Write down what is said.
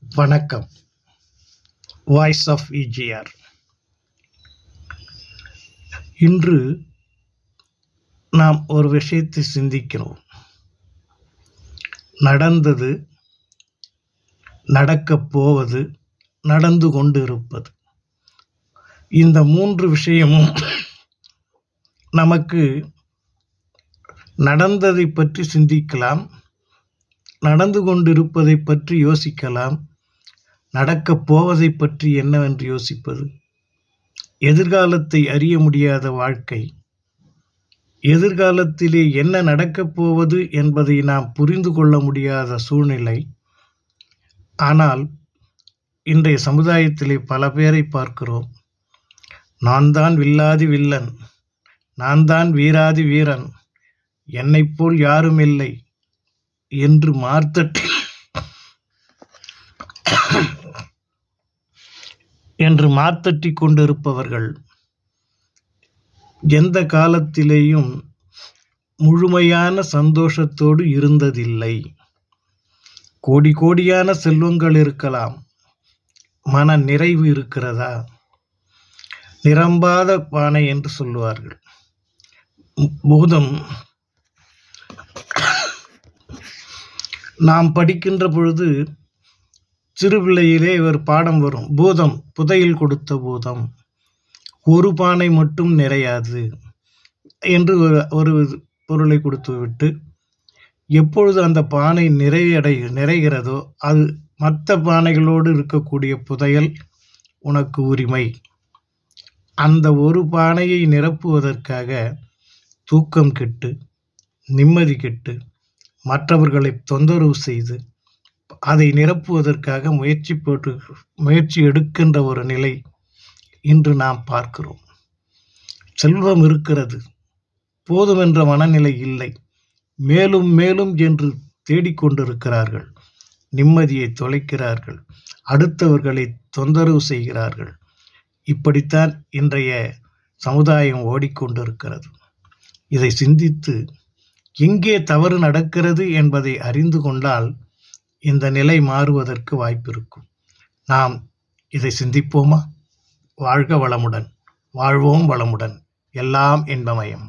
வணக்கம். Voice of இஜிஆர். இன்று நாம் ஒரு விஷயத்தை சிந்திக்கிறோம். நடந்தது, நடக்கப் போவது, நடந்து கொண்டு இருப்பது. இந்த 3 விஷயமும் நமக்கு நடந்ததை பற்றி சிந்திக்கலாம், நடந்து கொண்டிருப்பதை பற்றி யோசிக்கலாம், நடக்கப் போவதை பற்றி என்னவென்று யோசிப்பது. எதிர்காலத்தை அறிய முடியாத வாழ்க்கை, எதிர்காலத்திலே என்ன நடக்கப் போவது என்பதை நாம் புரிந்து கொள்ள முடியாத சூழ்நிலை. ஆனால் இன்றைய சமுதாயத்திலே பல பேரை பார்க்கிறோம். நான் தான் வில்லாதி வில்லன், நான் தான் வீராதி வீரன், என்னைப் போல் யாரும் இல்லை என்று மார்த்தட்டி கொண்டிருப்பவர்கள் எந்த காலத்திலேயும் முழுமையான சந்தோஷத்தோடு இருந்ததில்லை. கோடி கோடியான செல்வங்கள் இருக்கலாம், மன நிறைவு இருக்கிறதா? நிரம்பாத பானை என்று சொல்லுவார்கள். பூதம் நாம் படிக்கின்ற பொழுது சிறுபிள்ளையிலே ஒரு பாடம் வரும். பூதம் புதையில் கொடுத்த பூதம், ஒரு பானை மட்டும் நிறையாது என்று ஒரு பொருளை கொடுத்து விட்டு, எப்பொழுது அந்த பானை நிறைகிறதோ அது மற்ற பானைகளோடு இருக்கக்கூடிய புதையல் உனக்கு உரிமை. அந்த ஒரு பானையை நிரப்புவதற்காக தூக்கம் கெட்டு, நிம்மதி கெட்டு, மற்றவர்களை தொந்தரவு செய்து அதை நிரப்புவதற்காக முயற்சி எடுக்கின்ற ஒரு நிலை இன்று நாம் பார்க்கிறோம். செல்வம் இருக்கிறது, போதும் என்ற மனநிலை இல்லை, மேலும் மேலும் என்று தேடிக்கொண்டிருக்கிறார்கள். நிம்மதியை தொலைக்கிறார்கள், அடுத்தவர்களை தொந்தரவு செய்கிறார்கள். இப்படித்தான் இன்றைய சமுதாயம் ஓடிக்கொண்டிருக்கிறது. இதை சிந்தித்து எங்கே தவறு நடக்கிறது என்பதை அறிந்து கொண்டால் இந்த நிலை மாறுவதற்கு வாய்ப்பிருக்கும். நாம் இதை சிந்திப்போமா? வாழ்க வளமுடன், வாழ்வோம் வளமுடன், எல்லாம் இன்பமயம்.